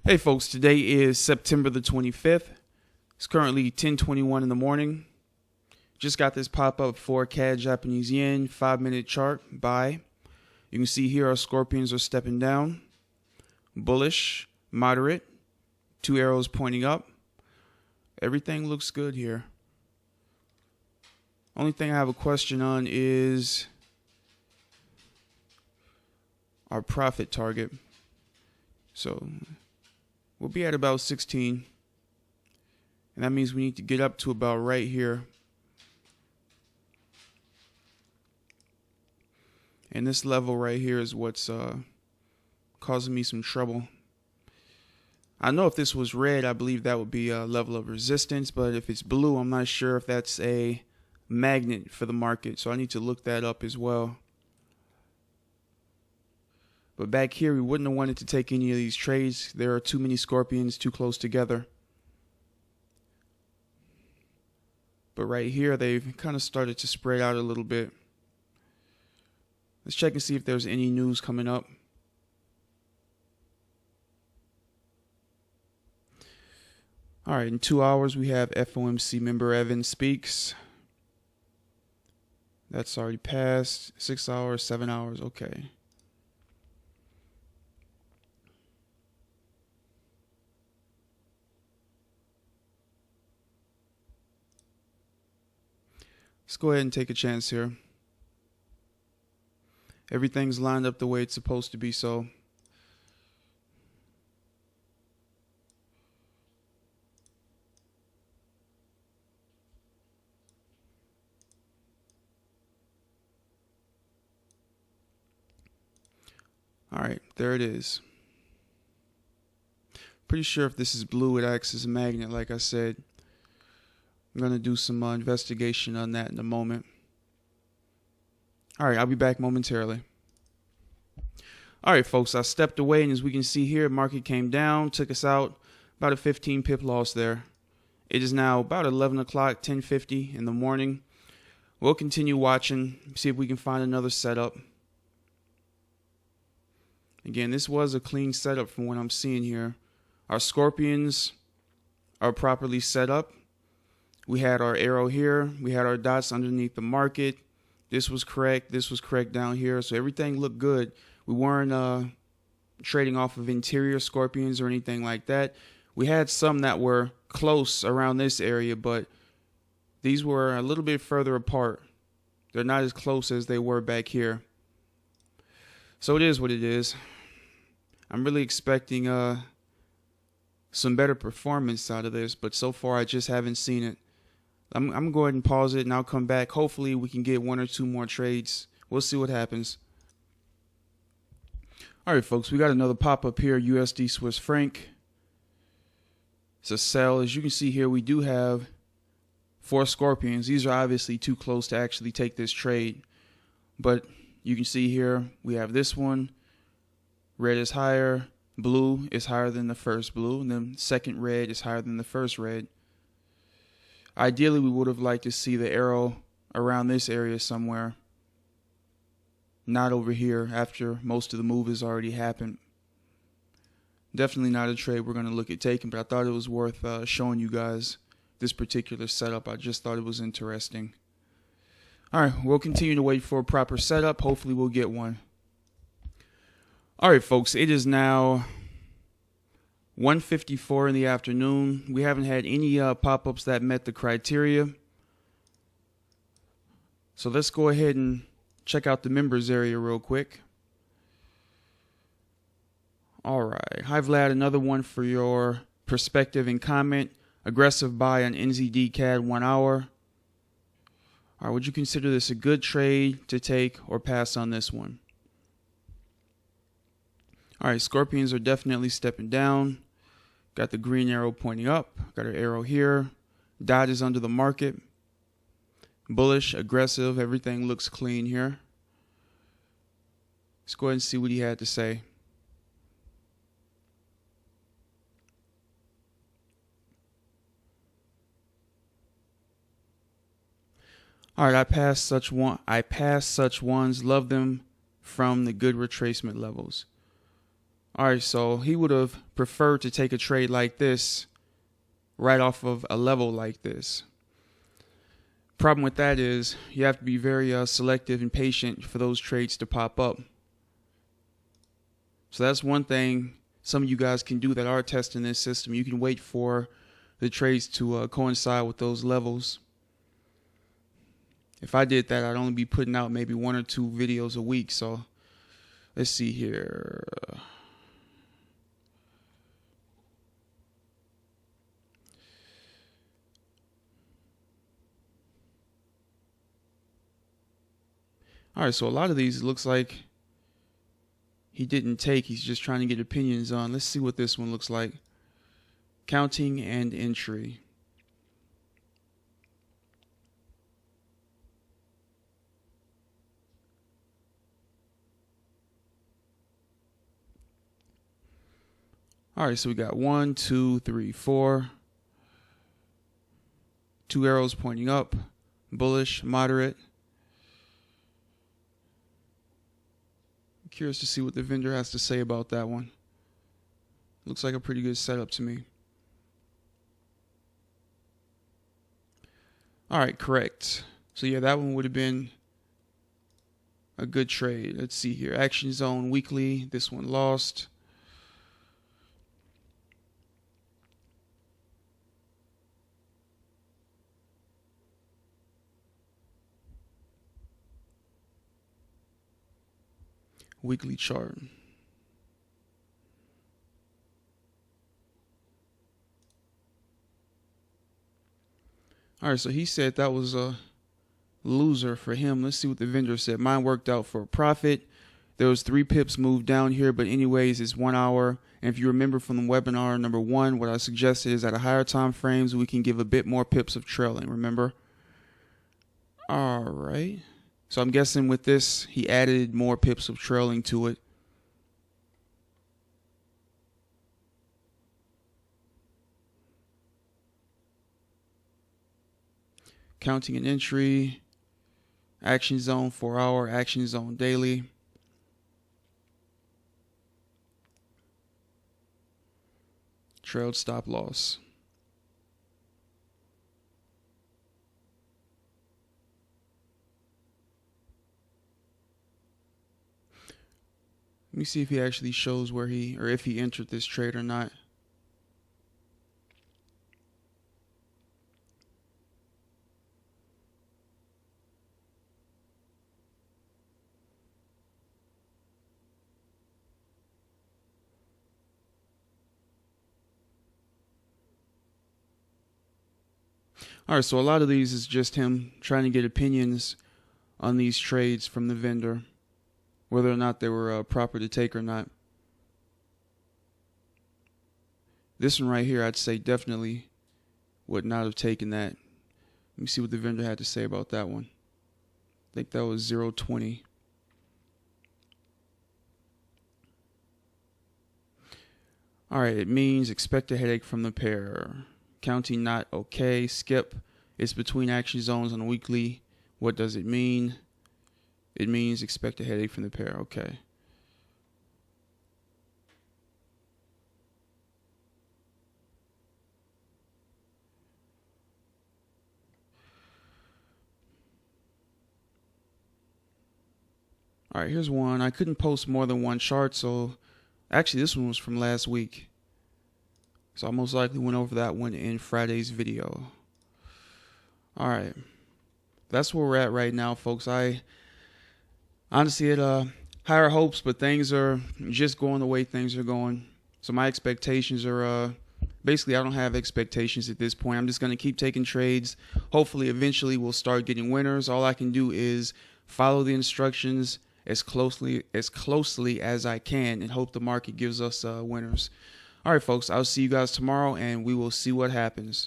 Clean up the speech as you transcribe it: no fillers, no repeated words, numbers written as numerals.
Hey folks, today is September the 25th. It's currently 10:21 in the morning. Just got this pop-up for CAD Japanese Yen 5-minute chart buy. You can see here our scorpions are stepping down. Bullish, moderate, 2 arrows pointing up. Everything looks good here. Only thing I have a question on is our profit target. So we'll be at about 16. And that means we need to get up to about right here. And this level right here is what's causing me some trouble. I know if this was red, I believe that would be a level of resistance. But if it's blue, I'm not sure if that's a magnet for the market. So I need to look that up as well. But back here, we wouldn't have wanted to take any of these trades. There are too many scorpions too close together. But right here, they've kind of started to spread out a little bit. Let's check and see if there's any news coming up. All right, in 2 hours, we have FOMC member Evan speaks. That's already passed. 6 hours, 7 hours, okay. Let's go ahead and take a chance here. Everything's lined up the way it's supposed to be, so. All right, there it is. Pretty sure if this is blue, it acts as a magnet, like I said. I'm going to do some investigation on that in a moment. All right, I'll be back momentarily. All right, folks, I stepped away, and as we can see here, market came down, took us out, about a 15 pip loss there. It is now about 11 o'clock, 10:50 in the morning. We'll continue watching, see if we can find another setup. Again, this was a clean setup from what I'm seeing here. Our scorpions are properly set up. We had our arrow here. We had our dots underneath the market. This was correct. This was correct down here. So everything looked good. We weren't trading off of interior scorpions or anything like that. We had some that were close around this area, but these were a little bit further apart. They're not as close as they were back here. So it is what it is. I'm really expecting some better performance out of this, but so far I just haven't seen it. I'm going to go ahead and pause it, and I'll come back. Hopefully we can get 1 or 2 more trades. We'll see what happens. All right, folks, we got another pop-up here, USD Swiss franc. It's a sell. As you can see here, we do have 4 scorpions. These are obviously too close to actually take this trade. But you can see here, we have this one. Red is higher. Blue is higher than the first blue. And then second red is higher than the first red. Ideally, we would have liked to see the arrow around this area somewhere. Not over here after most of the move has already happened. Definitely not a trade we're going to look at taking, but I thought it was worth showing you guys this particular setup. I just thought it was interesting. All right, we'll continue to wait for a proper setup. Hopefully we'll get one. All right, folks, it is now 1:54 in the afternoon. We haven't had any pop-ups that met the criteria. So let's go ahead and check out the members area real quick. All right. Hi, Vlad. Another one for your perspective and comment. Aggressive buy on NZD CAD 1 hour. All right. Would you consider this a good trade to take or pass on this one? All right. Scorpions are definitely stepping down. Got the green arrow pointing up. Got our arrow here. Dot is under the market. Bullish, aggressive. Everything looks clean here. Let's go ahead and see what he had to say. All right, I pass such ones. Love them from the good retracement levels. All right, so he would have preferred to take a trade like this right off of a level like this. Problem with that is you have to be very selective and patient for those trades to pop up. So that's one thing some of you guys can do that are testing this system. You can wait for the trades to coincide with those levels. If I did that, I'd only be putting out maybe 1 or 2 videos a week. So let's see here. All right, so a lot of these, it looks like he didn't take. He's just trying to get opinions on. Let's see what this one looks like. Counting and entry. All right, so we got 1, 2, 3, 4. 2 arrows pointing up. Bullish, moderate. Curious to see what the vendor has to say about that one. Looks like a pretty good setup to me. All right, correct. So yeah, that one would have been a good trade. Let's see here. Action zone weekly. This one lost. Weekly chart. All right, so he said that was a loser for him. Let's see what the vendor said. Mine worked out for a profit. There was 3 pips moved down here, but anyways, it's 1 hour. And if you remember from the webinar number 1, what I suggested is at a higher time frames, we can give a bit more pips of trailing, remember? All right. So I'm guessing with this, he added more pips of trailing to it. Counting an entry. Action zone 4 hour. Action zone daily. Trailed stop loss. Let me see if he actually shows where he, or if he entered this trade or not. All right, so a lot of these is just him trying to get opinions on these trades from the vendor, whether or not they were proper to take or not. This one right here, I'd say definitely would not have taken that. Let me see what the vendor had to say about that one. I think that was 0.20. All right, it means expect a headache from the pair. Counting not okay. Skip. It's between action zones on a weekly. What does it mean? It means expect a headache from the pair. Okay. All right, here's one. I couldn't post more than one chart, so actually this one was from last week. So I most likely went over that one in Friday's video. All right. That's where we're at right now, folks. I honestly had higher hopes, but things are just going the way things are going. So my expectations are basically I don't have expectations at this point. I'm just going to keep taking trades. Hopefully, eventually we'll start getting winners. All I can do is follow the instructions as closely as I can and hope the market gives us winners. All right, folks, I'll see you guys tomorrow, and we will see what happens.